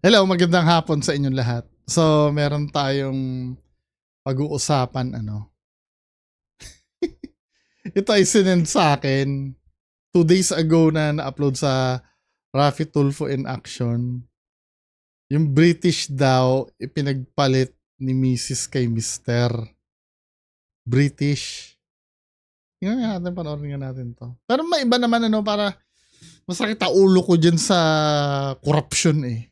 Hello, magandang hapon sa inyong lahat. So, meron tayong pag-uusapan, Ito ay sinend sa akin 2 days ago na na-upload sa Raffy Tulfo in Action. Yung British daw, ipinagpalit ni Mrs. kay Mr. British. Tingnan nga natin, panoorin nga natin to. Pero may iba naman, para masakit ang ulo ko dyan sa corruption eh.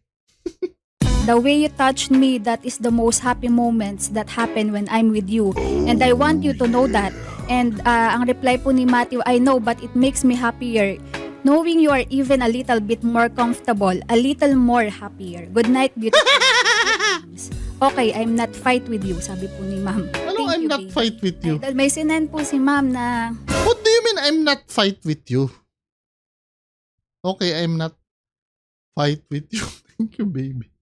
The way you touched me, that is the most happy moments that happen when I'm with you. And I want you to know that. And ang reply po ni Matthew, I know, but it makes me happier. Knowing you are even a little bit more comfortable, a little more happier. Good night, beautiful. Okay, I'm not fight with you, sabi po ni ma'am. Ano, I'm not baby. fight with you? Dahil may sinend po si ma'am na... What do you mean I'm not fight with you? Okay, I'm not fight with you. Thank you, baby.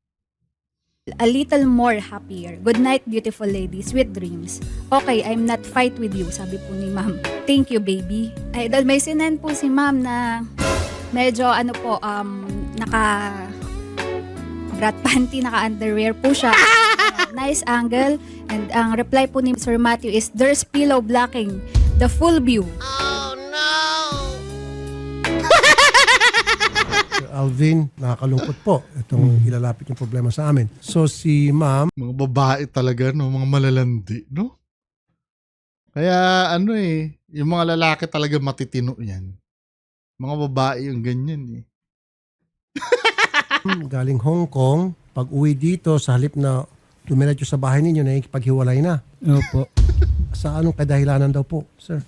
A little more happier. Good night, beautiful lady. Sweet dreams. Okay, I'm not fight with you, sabi po ni ma'am. Thank you, baby. Ay, dahil may sinend po si ma'am na medyo naka brat panty, naka underwear po siya. Nice angle. And ang reply po ni Sir Matthew is, there's pillow blocking the full view. Alvin, nakakalungkot po itong ilalapit yung problema sa amin. So si ma'am, Mga babae talaga, mga malalandi, no? Kaya yung mga lalaki talaga matitino yan. Mga babae yung ganyan eh. galing Hong Kong, pag uwi dito sa halip na dumiretso sa bahay ninyo, nakikipaghiwalay na. Opo. Sa anong kadahilanan daw po, sir?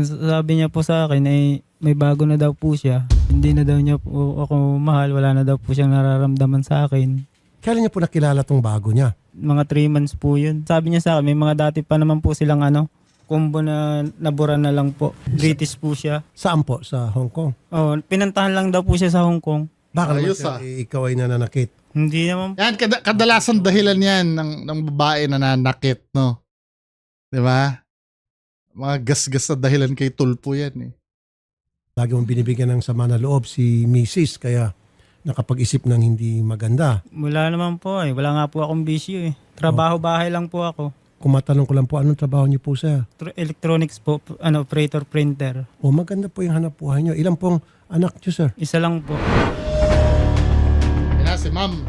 Sabi niya po sa akin ay may bago na daw po siya. Hindi na daw niya po ako mahal. Wala na daw po siyang nararamdaman sa akin. Kailan niya po nakilala tong bago niya? Mga 3 months po yun. Sabi niya sa akin, may mga dati pa naman po silang combo na nabura na lang po. British po siya. Saan po? Sa Hong Kong? Oh, pinantahan lang daw po siya sa Hong Kong. Baka naman Ayos, sir, ikaw ay nananakit. Hindi naman po. Yan, kadalasan dahilan yan ng babae na nanakit, no? Di ba? Mga gas-gas na dahilan kay Tulpo yan eh. Lagi mong binibigyan ng sama na loob si Mrs. Kaya nakapag-isip ng hindi maganda. Wala naman po eh. Wala nga po akong bisyo eh. Trabaho-bahay lang po ako. Kung matanong ko lang po, anong trabaho niyo po, sir? Electronics po, operator printer. O maganda po yung hanap buhay niyo. Ilan pong anak niyo, sir? Isa lang po. Yan na, si ma'am.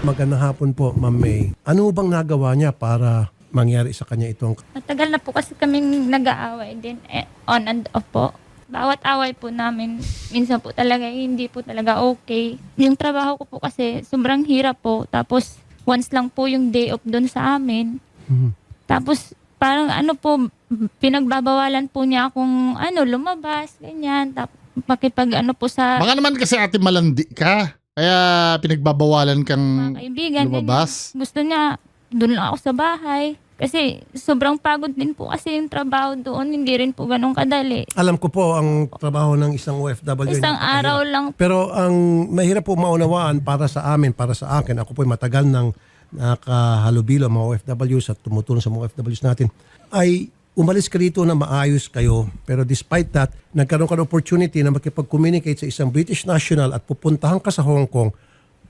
Magandang hapon po, Ma'am May. Ano bang nagawa niya para mangyari sa kanya itong... Matagal na po kasi kaming nag-aaway din, on and off po. Bawat away po namin, minsan po talaga hindi po talaga okay. Yung trabaho ko po kasi sobrang hirap po. Tapos once lang po yung day off doon sa amin. Tapos parang pinagbabawalan po niya akong lumabas, ganyan. Tapos makipag po sa Baka naman kasi ate malandi ka. Kaya pinagbabawalan kang mga kaibigan. lumabas. Ganyan. Gusto niya, doon lang ako sa bahay. Kasi sobrang pagod din po kasi yung trabaho doon. Hindi rin po ganun kadali. Alam ko po ang trabaho ng isang OFW. Isang araw lang. Pero ang mahirap po maunawaan para sa amin, para sa akin, ako po ay matagal ng nakahalubilo mga OFWs at tumutulong sa mga OFWs natin, ay umalis ka dito na maayos kayo. Pero despite that, nagkaroon ka ng opportunity na makipag-communicate sa isang British national at pupuntahan ka sa Hong Kong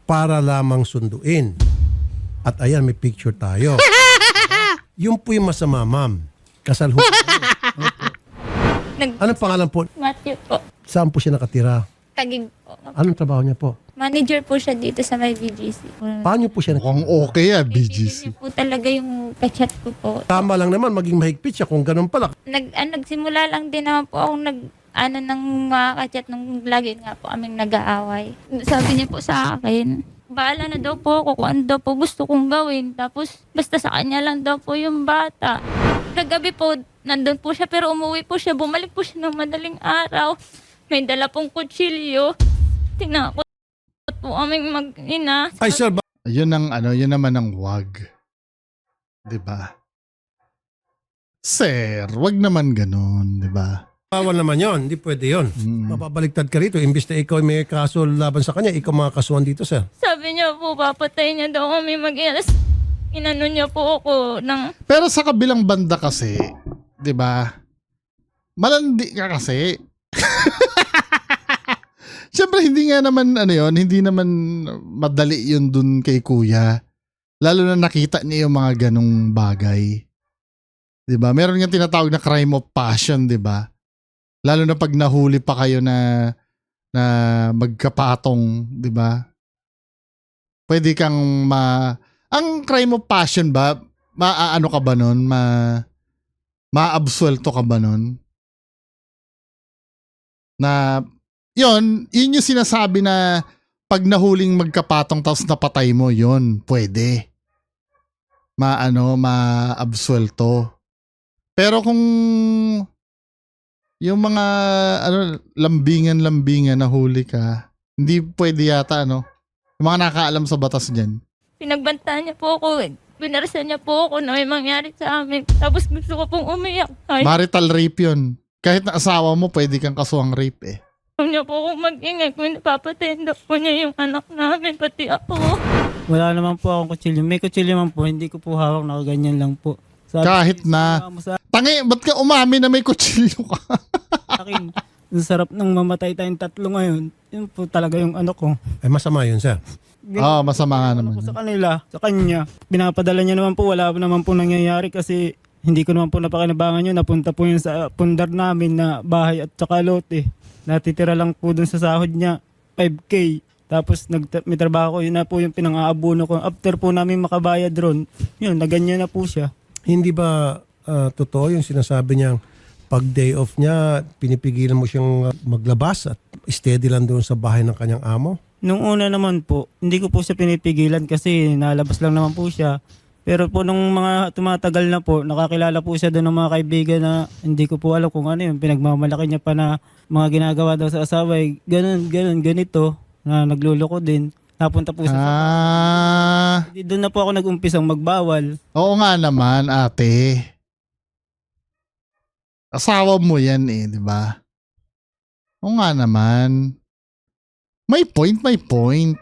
para lamang sunduin. At ayan, may picture tayo. Yun po yung masama, ma'am. Kasal ho. Anong pangalan po? Matthew po. Saan po siya nakatira? Tagig po. Anong trabaho niya po? Manager po siya dito sa may BGC. Paano po siya Mukhang okay Bibili BGC. niya po talaga yung kachat ko po. Tama lang naman maging mahigpit siya kung ganun pala. Nagsimula lang din naman po akong ng mga kachat nung lagi nga po aming nag-aaway. Sabi niya po sa akin, bahala na daw po ako kung ano daw po gusto kong gawin. Tapos basta sa kanya lang daw po yung bata. Kagabi po, nandun po siya pero umuwi po siya. Bumalik po siya ng madaling araw. May dala pong kutsilyo. Tinakot po aming mag-ina. Ay sir, Yun naman ang wag. 'Di ba? Sir, wag naman ganun, 'di ba? bawal naman yon. Hindi pwede yon. Mapabaliktad ka rito. Imbis na ikaw may kaso laban sa kanya, ikaw makakasuhan dito sir. Sabi niya po, papatay niya daw kami mag-ilas. Inano niya po ako ng... Pero sa kabilang banda kasi, 'di ba? Malandi ka kasi. Siyempre, hindi nga naman, hindi naman madali yun dun kay kuya. Lalo na nakita niya yung mga ganong bagay. 'Di ba? Meron nga tinatawag na crime of passion, 'di ba? Lalo na pag nahuli pa kayo na magkapatong, 'di ba? Pwede kang ang crime of passion ba, maaano ka ba nun? Maabsuelto ka ba nun? Na yun yung sinasabi na pag nahuling magkapatong tapos napatay mo, yun, pwede. Maabsuelto. Pero kung yung mga lambingan nahuli ka, hindi pwede yata, Yung mga nakaalam sa batas diyan. Pinagbantaan niya po ako. Pinarasan niya po ako na may mangyari sa amin. Tapos gusto ko pong umiyak. Ay, Marital rape yun. Kahit na asawa mo, pwede kang kasuhang rape eh. Huwag niya po akong mag-ingay kung napapatayin daw po niya yung anak namin, pati ako. Wala naman po akong kutsilyo. May kutsilyo man po, hindi ko po hawak, nakaganyan lang po. Sabi Kahit na. sa Tangi, ba't ka umami na may kutsilyo ka? akin, ang sarap nang mamatay tayong tatlo ngayon. Yun po talaga yung ano ko. Ay masama yun, sir. Oo, masama nga naman. Ako sa kanila, sa kanya. Pinapadala niya naman po, wala naman po nangyayari kasi hindi ko naman po napakinabangan yun. Napunta po yun sa pundar namin na bahay at saka lote. Natitira lang po dun sa sahod niya, 5K. Tapos may trabaho ko, yun na po yung pinang-aabuno ko. After po namin makabayad ron, yun, naganyan na po siya. Hindi ba totoo yung sinasabi niyang pag day off niya, pinipigilan mo siyang maglabas at steady lang doon sa bahay ng kanyang amo? Nung una naman po, hindi ko po siya pinipigilan kasi nalabas lang naman po siya. Pero po nung mga tumatagal na po, nakakilala po siya doon ng mga kaibigan na hindi ko po alam kung ano yung pinagmamalaki niya pa na mga ginagawa daw sa asawa. Ganito, na nagluloko din. Napunta po sa doon na po ako nag-umpisang magbawal. Oo nga naman, ate. Asawa mo yan eh, di ba? Oo nga naman. May point.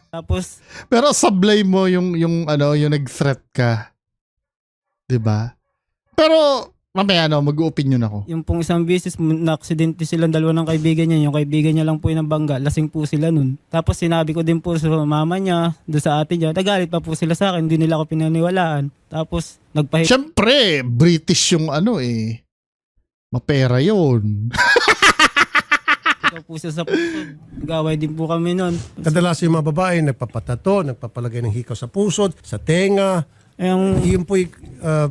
Tapos, Pero sablay mo yung nag-threat ka. 'Di ba? Pero mamaya mag-opinion ako. yung pong isang beses, na-aksidente silang dalawa ng kaibigan niya. Yung kaibigan niya lang po yung nabangga. Lasing po sila nun. Tapos sinabi ko din po sa mama niya, doon sa ate niya, nagalit pa po sila sa akin. Hindi nila ako pinaniwalaan. Tapos nagpahit. Siyempre, British yung mapera yun. Ikaw po siya sa pusod. Nag-away din po kami nun. Kadalasan yung mga babae nagpapatato, nagpapalagay ng hikaw sa pusod, sa tenga. Yun po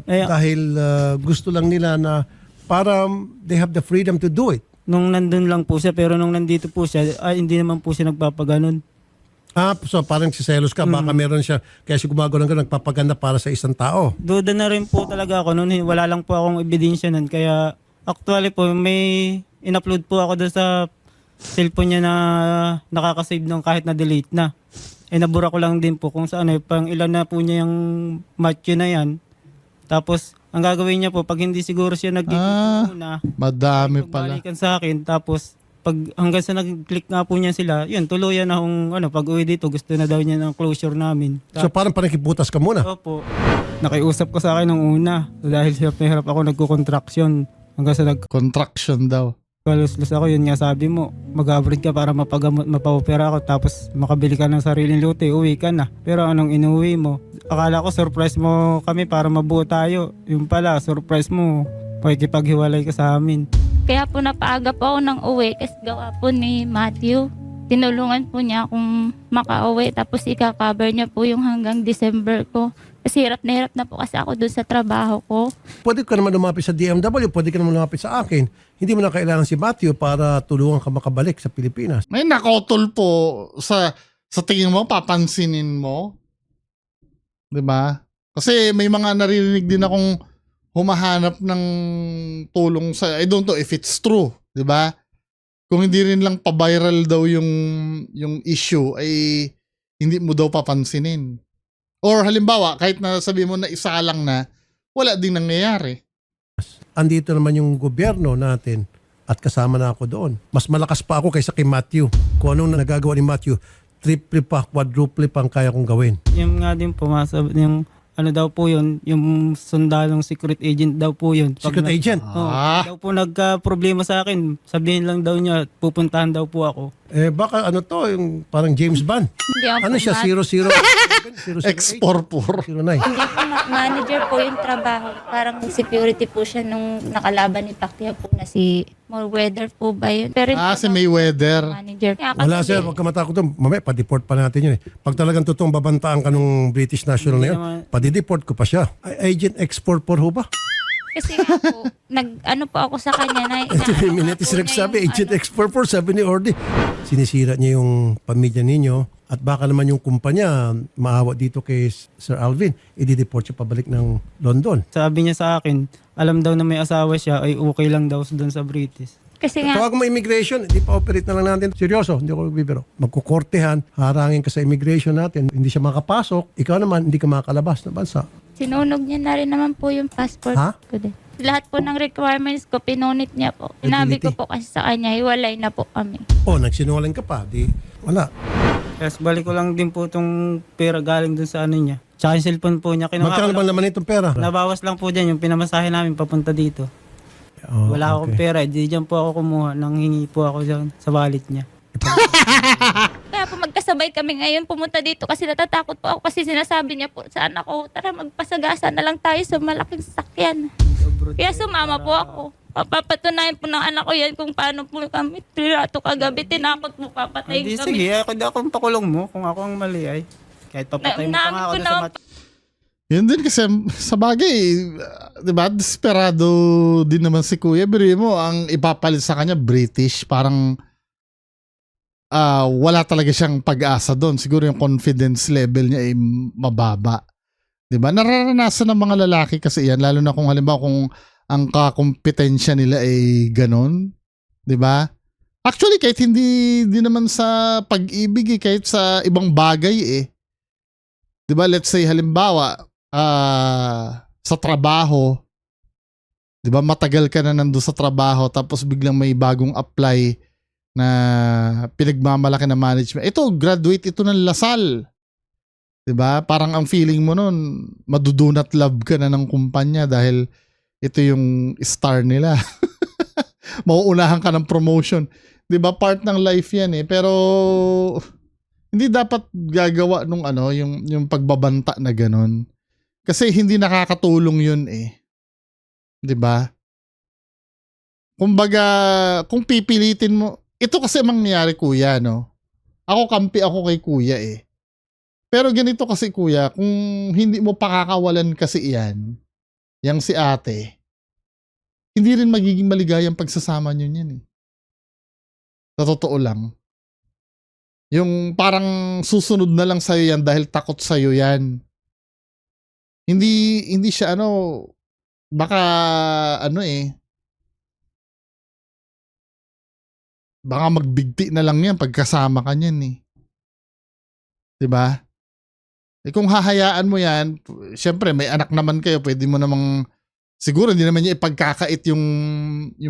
dahil gusto lang nila na para they have the freedom to do it. Nung nandun lang po siya, pero nung nandito po siya, hindi naman po siya nagpapaganon. So parang siselos ka, baka meron siya, kaya siya gumagawa ng nagpapaganda para sa isang tao. Duda na rin po talaga ako noon. Wala lang po akong ebidensya nun. Kaya actually po, may in-upload po ako doon sa cellphone niya na nakakasave nung kahit na-delete na. Nabura ko lang din po kung saan pang ilan na po niya yung match na yan. Tapos, ang gagawin niya po, pag hindi siguro siya nag-delete muna, Madami pala. balikan sa akin. Tapos, pag hanggang sa nag-click nga po niya sila, yun, tuluyan na kung pag uwi dito, gusto na daw niya ng closure namin. So parang panikiputas ka muna. Opo. Nakiusap ko sa akin nung una. Dahil hirap na hirap ako nagko-contraction. Hanggang sa Contraction daw. nagkaluslos ako, yun nga sabi mo, mag-abroad ka para mapagamot, mapa-opera ako, tapos makabili ka ng sariling lote, uwi ka na. Pero anong inuwi mo? Akala ko surprise mo kami para mabuo tayo. Yung pala, surprise mo, pakikipaghiwalay ka sa amin. Kaya po napaaga po ako ng uwi kasi gawa po ni Matthew. Tinulungan po niya akong makauwi tapos ika-cover niya po yung hanggang December ko. Kasi hirap na po kasi ako doon sa trabaho ko. Pwede ka naman lumapit sa DMW, pwede ka naman lumapit sa akin. Hindi mo na kailangan si Matthew para tulungan ka makabalik sa Pilipinas. May nakotol po sa tingin mo, papansinin mo. 'Di ba? Kasi may mga naririnig din akong humahanap ng tulong sa, I don't know if it's true, 'di ba? Kung hindi rin lang pa-viral daw yung issue ay hindi mo daw papansinin. Or halimbawa, kahit na sabi mo na isa lang na, wala ding nangyayari. Andito naman yung gobyerno natin at kasama na ako doon. Mas malakas pa ako kaysa kay Matthew. Kung anong nagagawa ni Matthew, triple pa, quadruple pa ang kaya kong gawin. Yung nga din pumasab, yung ano daw po yun, yung sundalong secret agent daw po yun. Secret agent? Oo, Ah. daw po nagka-problema sa akin. Sabihin lang daw niya, pupuntahan daw po ako. Eh baka ano to, yung parang James Bond. Hindi ako Ano po siya, 00? Exporpor. 09. Hindi po, manager po yung trabaho. Parang security po siya nung nakalaban ni Pacquiao po na si Mayweather po ba yun? Pero Si Mayweather. manager. Kaya Wala kasi sir, huwag ka matakot doon. Mamaya, pa-deport pa natin yun eh. Pag talagang totoong babantaan ka nung British national na yun, naman. pa-deport ko pa siya. Agent Exporpor ho ba? Kasi nga po, ano po ako sa kanya na Ito yung minute is nagsabi, Agent Exportor, sabi ni Orly. Sinisira niya yung pamilya ninyo at baka naman yung kumpanya maawa dito kay Sir Alvin, i-deport siya pabalik ng London. Sabi niya sa akin, alam daw na may asawa siya, ay okay lang daw doon sa British. Kasi nga, Tawag mo immigration, hindi pa operate na lang natin. Seryoso, hindi ako nagbibiro. Magkukortehan, harangin ka sa immigration natin, hindi siya makapasok, ikaw naman hindi ka makakalabas ng bansa. sinunog niya na rin naman po yung passport Ha? ko din. Lahat po ng requirements ko, pinunit niya po. Sinabi ko po kasi sa kanya, hiwalay na po kami. Oh, nagsinungaling ka pa, di wala. Kasi balik ko lang din po itong pera galing doon sa ano niya. Tsaka yung cellphone po niya, kinuha Magkano ko ba lang. naman itong pera? Nabawas lang po dyan yung pinamasahe namin papunta dito. Oh, Wala akong okay. pera, di dyan po ako kumuha. Nang hingi po ako dyan sa wallet niya. Kaya po magkasabay kami ngayon pumunta dito kasi natatakot po ako kasi sinasabi niya po sa anak ko, tara magpasagasa na lang tayo sa malaking sasakyan. Kaya sumama po ako. Papatunayan po ng anak ko yan kung paano po kami trirato kagabi. Tinakot po papatayin Hindi, kami. sige, ako ang pakulong mo kung ako ang mali ay. Kahit papatay mo pa nga ako Namin ko doon sa naman mata. Yun din kasi sa bagay, di ba, desperado din naman si Kuya. Biri mo, ang ipapalit sa kanya, British. Parang wala talaga siyang pag-asa doon. Siguro yung confidence level niya ay mababa. Di ba? Nararanasan ng mga lalaki kasi yan, lalo na kung halimbawa kung ang kakompetensya nila ay ganon. Di ba? Actually, kahit hindi naman sa pag-ibig, kahit sa ibang bagay eh. Di ba? Let's say halimbawa, sa trabaho, 'di ba, matagal ka na nandoon sa trabaho tapos biglang may bagong apply na pinagmamalaki na management. Ito, graduate ito ng Lasal. 'Di ba? Parang ang feeling mo noon, madudunat love ka na ng kumpanya dahil ito yung star nila. Mauunahan ka ng promotion. 'Di ba? Part ng life 'yan eh. Pero hindi dapat gagawa nung yung pagbabanta na ganun. Kasi hindi nakakatulong yun eh. 'Di ba? Kumbaga, kung pipilitin mo, ito kasi mangyayari kuya, no? Ako kampi ako kay kuya eh. Pero ganito kasi kuya, kung hindi mo pakakawalan kasi yan, yang si ate, hindi rin magiging maligayang pagsasama nyo yan eh. Sa totoo lang. Yung parang susunod na lang sa'yo yan dahil takot sa'yo yan. Hindi siya baka baka magbigti na lang yan pagkasama ka niyan eh. 'Di ba? Eh kung hahayaan mo yan, syempre may anak naman kayo, pwede mo namang siguro hindi naman niya ipagkakait yung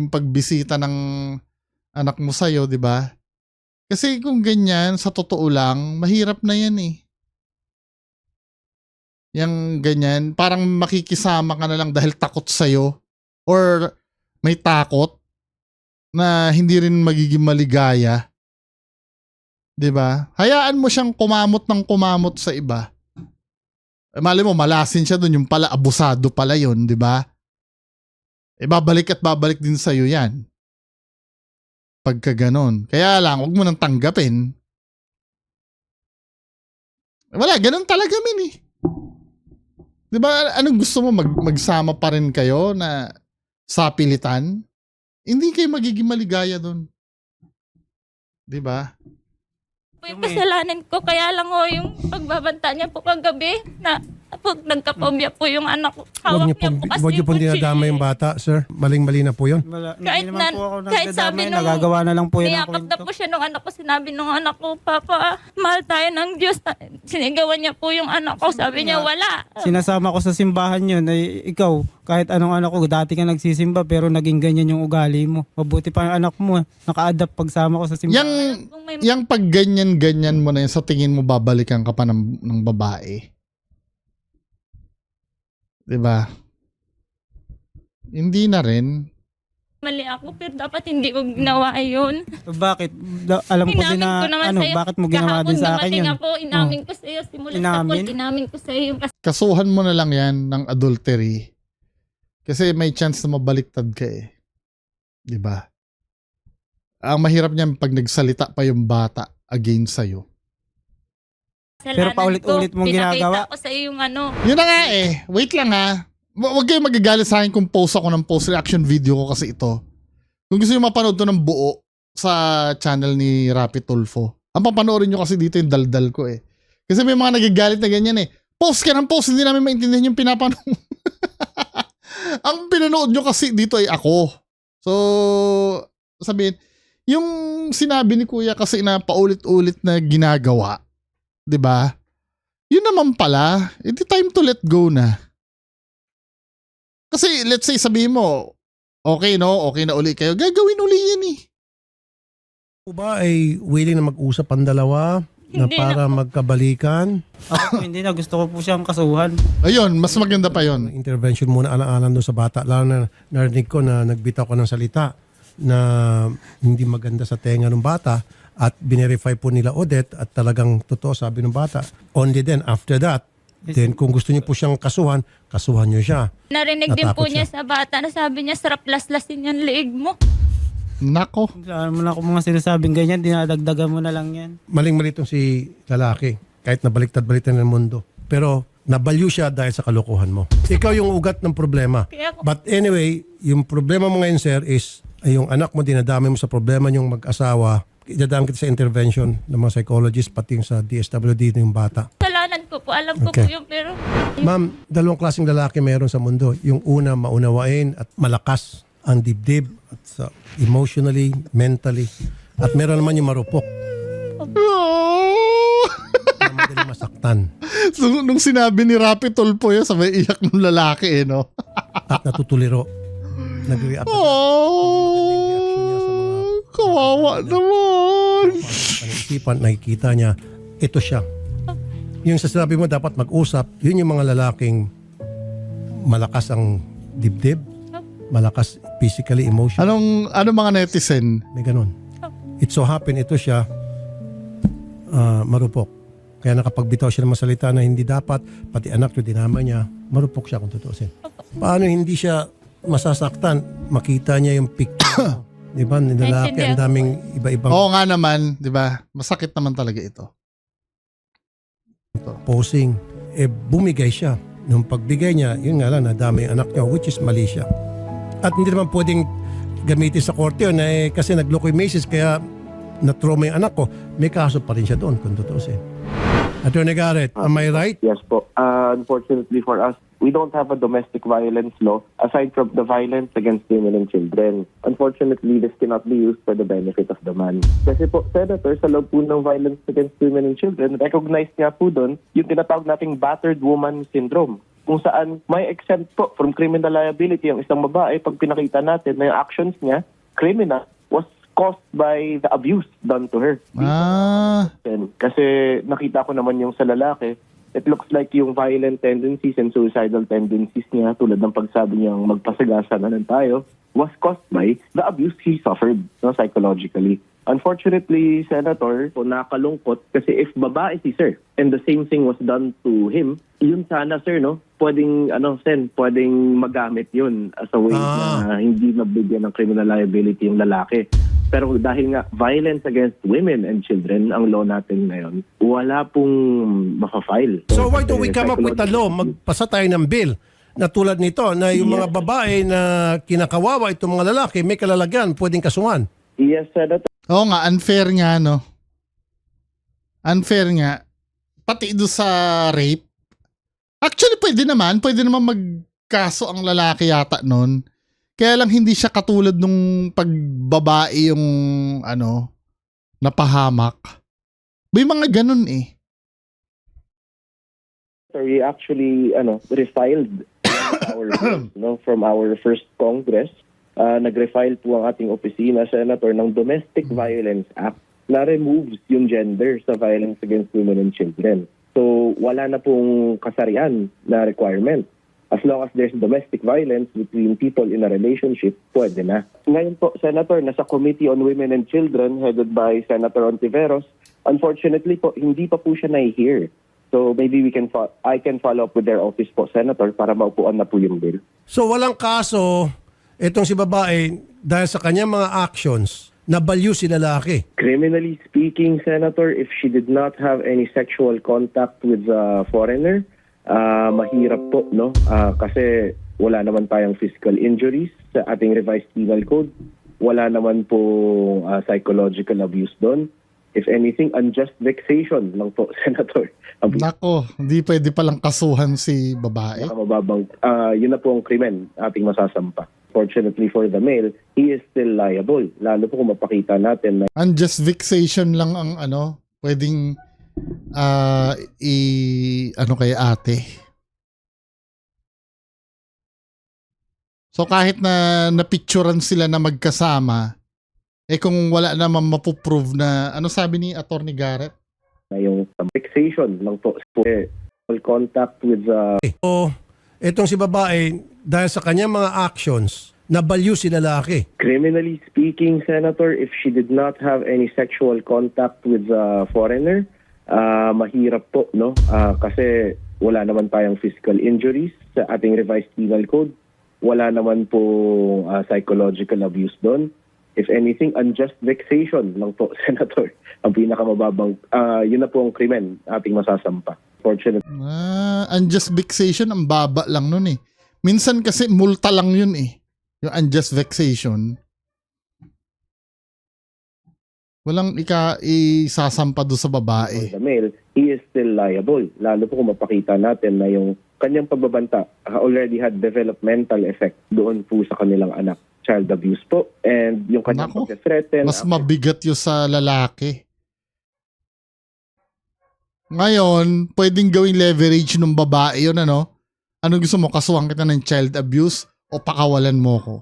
pagbisita ng anak mo sa'yo, 'di ba? Kasi kung ganyan, sa totoo lang, mahirap na yan eh. Yang ganyan, parang makikisama ka na lang dahil takot sa'yo or may takot na hindi rin magiging maligaya. 'Di ba? Hayaan mo siyang kumamot ng kumamot sa iba. Mali mo, malasin siya doon, yung pala, abusado pala yun, 'di ba? Babalik at babalik din sa'yo yan. Pagka ganon. Kaya lang, huwag mo nang tanggapin. Wala, ganon talaga min eh. 'Di ba? Anong gusto mo, magsama pa rin kayo na sa pilitan? Hindi kayo magiging maligaya doon. 'Di ba? Po yung kasalanan ko, kaya lang ho yung pagbabanta niya po kagabi na po, nagkapobya po yung anak ko. Hawak niya po kasi Huwag niyo po kutsilyo. dinadama yung bata, sir. Maling-mali na po yun. Wala, Kahit hindi naman po ako kahit sabi nagdadamay, nung nagagawa na lang po yun ang niyakap na kwento. po siya nung anak ko, sinabi nung anak ko, Papa, mahal tayo ng Diyos. Sinigawan niya po yung anak ko, sabi niya, wala. Sinasama ko sa simbahan yun, ay ikaw, kahit anong anak ko, dati ka nagsisimba pero naging ganyan yung ugali mo. Mabuti pa yung anak mo, naka-adapt pagsama ko sa simbahan. Kung may Pag ganyan mo na yun, sa tingin mo babalikan ka pa ng babae. 'Di ba? Hindi na rin. Mali ako, pero dapat hindi ko ginawa yun. Bakit? Alam ko din Inamin na ko naman ano, sa'yo. bakit mo ginawa din sa akin dumating yun? ako, inamin ko sa'yo. Simula sa Inamin? pool, inamin ko sa'yo yung Kasuhan mo na lang yan ng adultery. Kasi may chance na mabaliktad ka eh. 'Di ba? Ang mahirap niyan pag nagsalita pa yung bata against sa'yo. kasalanan Pero paulit-ulit mong ginagawa. Pinakita ko sa'yo yung ano. Yun na nga eh. Wait lang ha. Huwag kayong magagalit sa akin kung post ako ng post reaction video ko kasi ito. Kung gusto nyo mapanood to ng buo sa channel ni Rapi Tulfo, ang papanoorin nyo kasi dito yung daldal ko eh. Kasi may mga nagagalit na ganyan eh. Post ka ng post, hindi namin maintindihan yung pinapanood. Ang pinanood nyo kasi dito ay ako. So, sabihin, yung sinabi ni Kuya kasi na paulit-ulit na ginagawa, 'di ba? Yun naman pala, it's time to let go na. Kasi let's say sabihin mo, okay no, okay na uli kayo, gagawin uli yan eh. Po ba ay willing na mag-usap ang dalawa na Hindi para magkabalikan? Ako po, hindi na. Gusto ko po siyang kasuhan. Ayun, mas maganda pa yon. Intervention muna alang-alang doon sa bata. Lalo na narinig ko na nagbitaw ko ng salita na hindi maganda sa tenga ng bata at binerify po nila Odette at talagang totoo sabi ng bata. Only then after that, then kung gusto niyo po siyang kasuhan, kasuhan niyo siya. Narinig din po Natakot niya siya. sa bata na sabi niya, sarap laslasin yung liig mo. Nako. Saan mo na ako mga sinasabing ganyan, dinadagdagan mo na lang yan. Maling-mali itong si lalaki kahit nabaliktad-baliktad ng mundo. Pero nabalyo siya dahil sa kalokohan mo. Ikaw yung ugat ng problema. Kaya ako, But anyway, yung problema mo ngayon, sir, is yung anak mo, dinadami mo sa problema niyong mag-asawa. Idadaan kita sa intervention ng mga psychologist, pati yung sa DSWD yung bata. kasalanan ko po. Alam ko Okay. po yun, pero Ma'am, dalawang klaseng lalaki meron sa mundo. Yung una, maunawain at malakas ang dibdib at sa emotionally, mentally. At meron naman yung marupok na madaling masaktan So, nung sinabi ni Rapi Tulfo yun, sabay iyak ng lalaki eh, no? at natutuliro. Nag-react na Oh, kawawa naman. isipan, nakikita niya, ito siya. Yung sa sinabi mo, dapat mag-usap, yun yung mga lalaking malakas ang dibdib, malakas physically, emotionally. Anong mga netizen? May ganun. It so happen, ito siya, marupok. Kaya nakapagbitaw siya ng masalita na hindi dapat, pati anak niyo, dinama niya, marupok siya kung tutuusin. Paano hindi siya masasaktan? Makita niya yung picture. Di ba? Ng lalaki, ang daming iba-ibang Oo nga naman, di ba? Masakit naman talaga ito. posing. Bumigay siya. Nung pagbigay niya, yun nga lang, nadami yung anak niya, which is mali siya. At hindi naman pwedeng gamitin sa korte yun, kasi nagloko yung misis, kaya na-trauma yung anak ko. May kaso pa rin siya doon, kung tutuusin. Attorney Garrett, am I right? Yes po. Unfortunately for us, we don't have a domestic violence law aside from the violence against women and children. Unfortunately, this cannot be used for the benefit of the man. Kasi po, Senator, sa loob po ng violence against women and children, recognized nga po doon yung tinatawag nating battered woman syndrome, kung saan may exempt po from criminal liability ang isang babae pag pinakita natin na yung actions niya, criminal, was caused by the abuse done to her. Ah, Kasi nakita ko naman yung sa lalaki, it looks like yung violent tendencies and suicidal tendencies niya, tulad ng pagsabi niyang magpasagasa na lang tayo, was caused by the abuse he suffered, no, psychologically. Unfortunately, Senator, po nakalungkot kasi if babae si sir and the same thing was done to him, yun sana sir, no, pwedeng pwedeng magamit yun as a way na hindi mabigyan ng criminal liability yung lalaki. Pero dahil nga violence against women and children ang law natin ngayon, wala pong maka-file. So why don't we come up with a law? Magpasa tayo ng bill na tulad nito na yung mga babae na kinakawawa itong mga lalaki, may kalalagyan, pwedeng kasuhan. Yes, Senator. oo nga, unfair nga, no? Unfair nga. Pati doon sa rape. Actually, pwede naman magkaso ang lalaki yata nun. Kaya lang hindi siya katulad nung pagbabae yung napahamak. May mga ganun eh. We actually refiled our from our first Congress. Nag-refile po ang ating opisina, Senator, ng Domestic Violence Act na removes yung gender sa violence against women and children. So, wala na pong kasarian na requirement As long as there's domestic violence between people in a relationship, pwede na. Ngayon po, Senator, nasa Committee on Women and Children headed by Senator Ontiveros, unfortunately po, hindi pa po siya na-hear. So maybe I can follow up with their office po, Senator, para maupuan na po yung bill. So walang kaso itong si babae dahil sa kanyang mga actions, nabaliw si lalaki. Criminally speaking, Senator, if she did not have any sexual contact with a foreigner, mahirap po, no? Kasi wala naman tayong physical injuries sa ating revised penal code. Wala naman po psychological abuse doon. If anything, unjust vexation lang po, Senator. Nako, hindi pwede palang kasuhan si babae. Mababang, yun na po ang krimen ating masasampa. Fortunately for the male, he is still liable. Lalo po kung mapakita natin na Unjust vexation lang ang pwedeng kay ate. So kahit na napicturan sila na magkasama, kung wala naman mapuprove na, ano sabi ni Attorney Garrett? na yung vexation lang po. Contact with So itong si babae dahil sa kanyang mga actions, nabaliw si lalaki. criminally speaking, Senator, if she did not have any sexual contact with a foreigner, mahirap po, no? Kasi wala naman tayong physical injuries sa ating revised penal code. Wala naman po psychological abuse doon. If anything, unjust vexation lang po, Senator. Ang pinakamababang, yun na po ang krimen ating masasampa. Fortunately. Unjust vexation, ang baba lang nun eh. Minsan kasi multa lang yun eh. Yung unjust vexation. Walang isasampa doon sa babae. The male, he is still liable. Lalo po kung mapakita natin na yung kanyang pagbabanta already had developmental effect doon po sa kanilang anak. Child abuse po. And yung kanyang Nako, pag-threaten. mas mabigat yun sa lalaki. Ngayon, pwedeng gawing leverage ng babae yun, ano? Ano gusto mo? Kasuhan kita ng child abuse o pakawalan mo ko?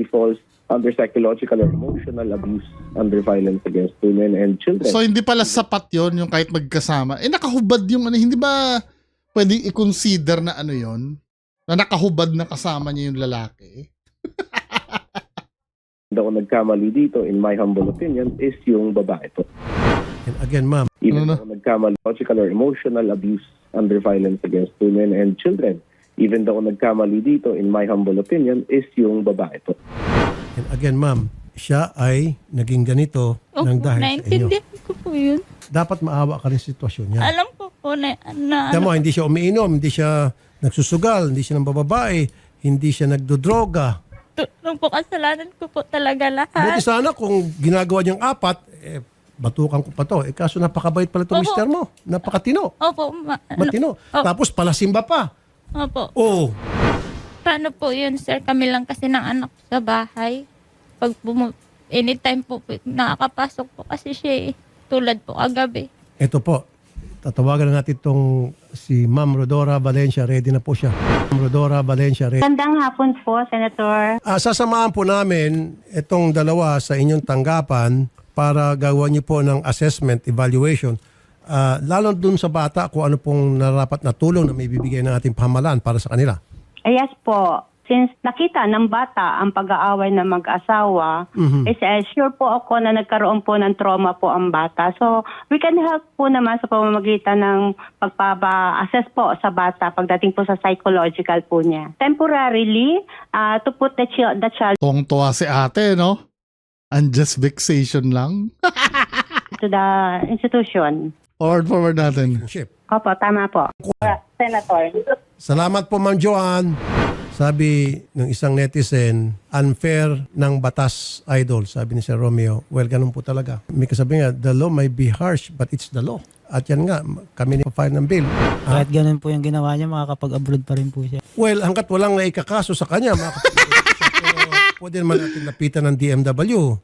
falls under psychological or emotional abuse under violence against women and children. So hindi pala sapat yon yung kahit magkasama. Nakahubad yung hindi ba pwedeng i-consider na yon? Na nakahubad na kasama niya yung lalaki? Hindi ako nagkamali dito, in my humble opinion, is yung babae po. And again, ma'am, Even though nagkamali, psychological or emotional abuse under violence against women and children. Even though nagkamali dito, in my humble opinion, is yung babae po. and again, ma'am, siya ay naging ganito Opo, ng dahil sa inyo. naintindihan ko po yun. Dapat maawa ka rin sa sitwasyon niya. Alam ko po na Tignan mo, hindi siya umiinom, hindi siya nagsusugal, hindi siya nambababae, hindi siya nagdodroga. nung po kasalanan ko po talaga Buti lahat. sana kung ginagawa niyang apat, batukan ko pa to. Kaso napakabait pala itong Opo. mister mo. Napakatino. Opo, Matino. Oh. Tapos palasimba pa. Opo. Oh, Paano po yun, sir? Kami lang kasi ng anak ko sa bahay. Pag anytime po, nakakapasok po kasi siya tulad po kagabi. ito po. Tatawagan na natin itong si Ma'am Rodora Valencia. Ready na po siya. Ma'am Rodora Valencia. Ready. Magandang hapon po, Senator. Sasamahan po namin itong dalawa sa inyong tanggapan para gawa niyo po ng assessment, evaluation. Lalo dun sa bata kung ano pong narapat na tulong na may bibigay ng ating pamahalaan para sa kanila. Yes po. Since nakita ng bata ang pag-aaway ng mag-asawa, sure po ako na nagkaroon po ng trauma po ang bata. So, we can help po naman sa pamamagitan ng pagpapa-assess po sa bata pagdating po sa psychological po niya. Temporarily, to put the child Tuwang-tuwa si ate, no? Unjust vexation lang. to the institution. Forward natin. Ship. Opo, tama po. Senator. Salamat po, Ma'am Joanne. Sabi ng isang netizen, unfair ng batas, idol. Sabi ni Sir Romeo, well, ganun po talaga. May kasabi nga, the law may be harsh, but it's the law. At yan nga, kami na-file ng bill. Kahit ganun po yung ginawa niya, makakapag-abroad pa rin po siya. Well, hanggat walang naikakaso sa kanya, pwede naman natin lapitan ng DMW.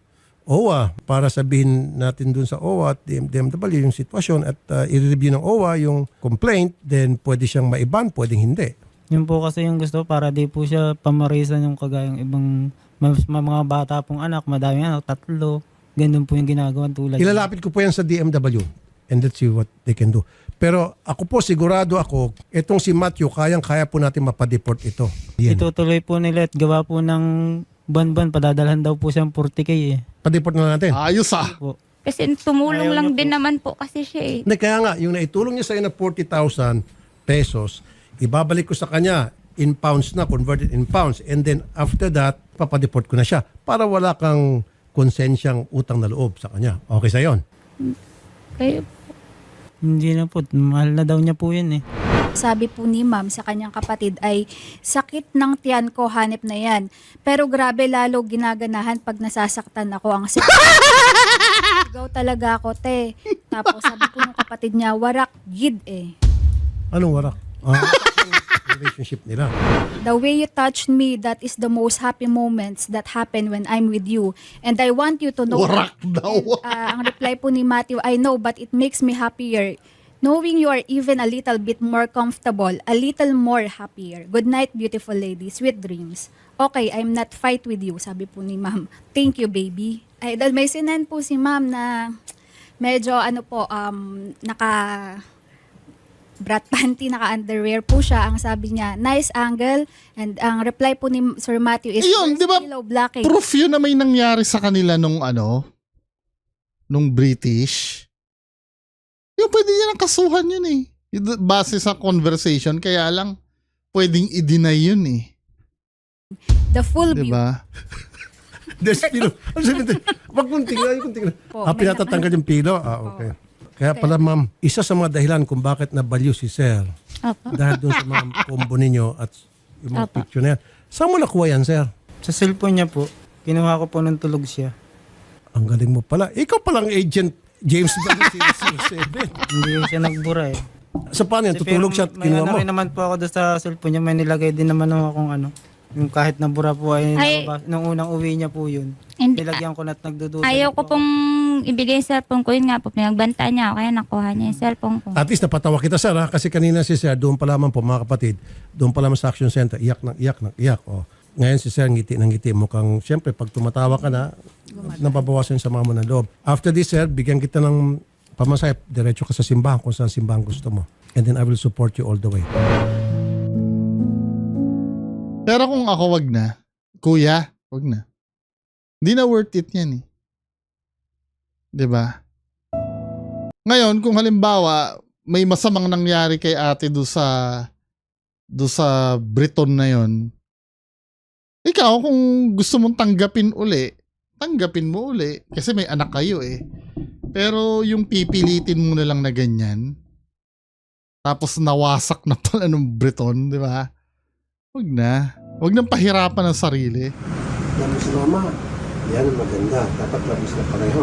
OWA, para sabihin natin dun sa OWA at DMW yung sitwasyon at i-review ng OWA yung complaint, then pwede siyang maiban, pwedeng hindi. Yun po kasi yung gusto para di po siya pamarisan yung kagayang ibang mga bata pong anak, madami anak, 3. Ganun po yung ginagawa tulad. Ilalapit ko po yan sa DMW. and let's see what they can do. Pero ako po, sigurado ako, itong si Matthew, kayang-kaya po natin mapadeport ito. Yan. Itutuloy po nila at gawa po ng buwan-buwan, padadalhan daw po siyang 40K eh. Padeport na natin. Ayos ah. Po. Kasi tumulong Ayaw lang niya din po. naman po kasi siya eh. Hindi, kaya nga, yung naitulong niya sa'yo na 40,000 pesos, ibabalik ko sa kanya in pounds na, converted in pounds. And then after that, papadeport ko na siya para wala kang konsensyang utang na loob sa kanya. Okay sa yon? Kayo Hindi na po, mahal na daw niya po yun eh. Sabi po ni ma'am sa kanyang kapatid ay sakit ng tiyan ko, hanip na yan. Pero grabe lalo ginaganahan pag nasasaktan ako ang sigaw talaga ako, te. Tapos sabi po ng kapatid niya, warak gid eh. Anong warak? Relationship nila. The way you touched me, that is the most happy moments that happen when I'm with you. And I want you to know. Warak daw. Ang reply po ni Matthew, I know, but it makes me happier. Knowing you are even a little bit more comfortable, a little more happier. Good night, beautiful lady. Sweet dreams. Okay, I'm not fight with you, sabi po ni ma'am. Thank you, baby. Ay, dahil may sinend po si ma'am na medyo naka brat panty, naka-underwear po siya. Ang sabi niya, nice angle. And ang reply po ni Sir Matthew is, Ayun, di ba, "Hello, blacking." Proof yun na may nangyari sa kanila nung British. Yung pwede niya nang kasuhan yun eh. Base sa conversation, kaya lang pwedeng i-deny yun eh. The full view. Diba? There's pilo. Wag mong tingnan. Po, may Pinatatanggal yung pilo. Okay. Kaya pala ma'am, isa sa mga dahilan kung bakit nabaliw si Sir Opo. dahil doon sa mga combo ninyo at yung mga Apa. picture na yan. Saan mo nakuha yan, Sir? Sa cellphone niya po, kinuha ko po nung tulog siya. Ang galing mo pala. Ikaw palang agent James W007. Hindi siya nagbura eh. Sa paano yan? Tutulog siya at May kinuha mo? rin naman po ako doon sa cellphone niya. May nilagay din naman ako kung yung kahit nabura po ay, nung unang uwi niya po yun. Hindi, Nilagyan ko na at nagdududa. ayaw ko pong ibigay yung cellphone ko. Yun nga po, pinagbantaan niya ako. Kaya nakuha niya yung cellphone ko. At least napatawa kita, Sir, ha? Kasi kanina si Sir, doon pa lamang po mga kapatid, doon pa lamang sa Action Center, iyak ng iyak. Oh. Ngayon si Sir, ngiti ng ngiti. Mukhang, siyempre, pag tumatawa ka na, nababawasan sa mga mo ng loob. After this, Sir, bigyan kita ng pamasahe, diretso ka sa simbahan kung saan simbahan gusto mo. And then I will support you all the way. Pero kung ako, wag na. Kuya, wag na. Hindi na worth it yan eh. 'Di ba? Ngayon, kung halimbawa, may masamang nangyari kay ate do sa Briton na yon. Ikaw, kung gusto mong tanggapin mo uli. Kasi may anak kayo eh. Pero yung pipilitin mo na lang na ganyan, tapos nawasak na pala ng Briton, di ba? Huwag na. Huwag nang pahirapan ang sarili. Labis mama, yan ang maganda. Dapat labis na pareho.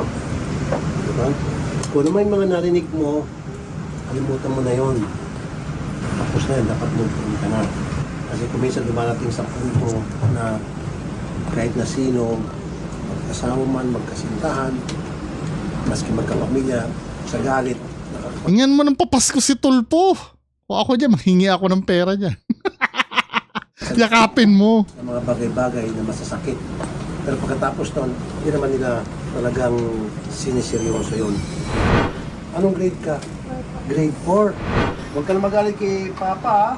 Diba? Kung naman yung mga narinig mo, kalimutan mo na yon. Tapos na yan, dapat move ka na. Kasi kung minsan dumarating sa punto na kahit na sino, magkasawa man, magkasintahan, maski magkapamilya, sa galit, Hingan mo ng papasko si Tulpo. O ako dyan, manghingi ako ng pera dyan. Yakapin mo. ng mga bagay-bagay na masasakit. Pero pagkatapos nun, hindi naman nila talagang siniseryoso yun. Anong grade ka? Grade 4. Huwag ka na magalit kay Papa, ha?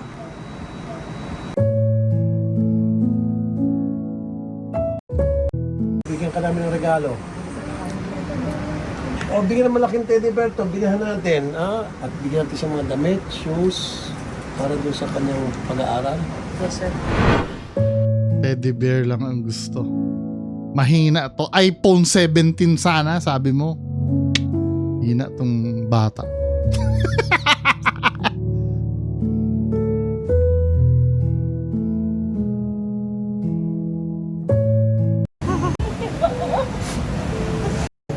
Bigyan ka namin ng regalo. O, bigyan ng malaking teddy bear to, bilhan natin, ha? At bigyan natin siya mga damit, shoes, para doon sa kanyang pag-aaral. Teddy bear lang ang gusto. Mahina to. iPhone 17 sana, sabi mo. Hina tong bata.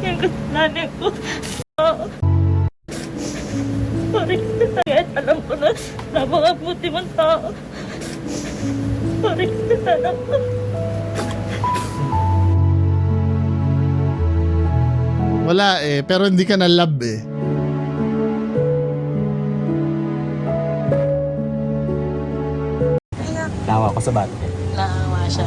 Yung kasalanan ko. Sorry, kahit alam ko na napakabuti mong tao. Sorry, alam ko. Wala eh, pero hindi ka na love eh. Nawa ko sa bata. Naawa siya.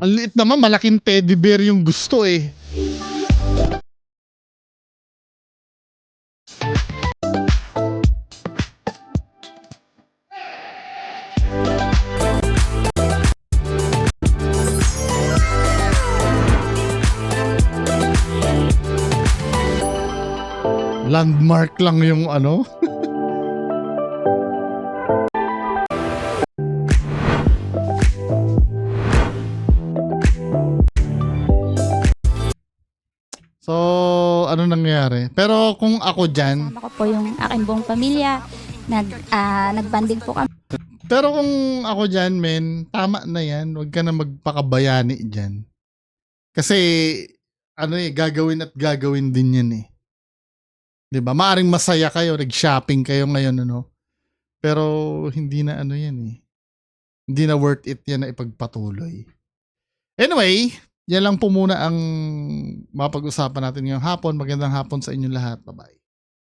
Ang liit naman, malaking teddy bear yung gusto eh. Landmark lang yung ano. So, ano nangyari? Pero kung ako dyan, Kasama ko po yung aking buong pamilya. Nagbanding po kami. pero kung ako dyan, men, tama na yan. Huwag ka na magpakabayani dyan. Kasi, ano eh, gagawin at gagawin din yan eh. 'Di ba? Maaring masaya kayo, nag-shopping kayo ngayon, ano? Pero, hindi na ano yan eh. Hindi na worth it yan na ipagpatuloy. Anyway, yan lang po muna ang mapag-usapan natin ngayong hapon. Magandang hapon sa inyong lahat. Bye-bye.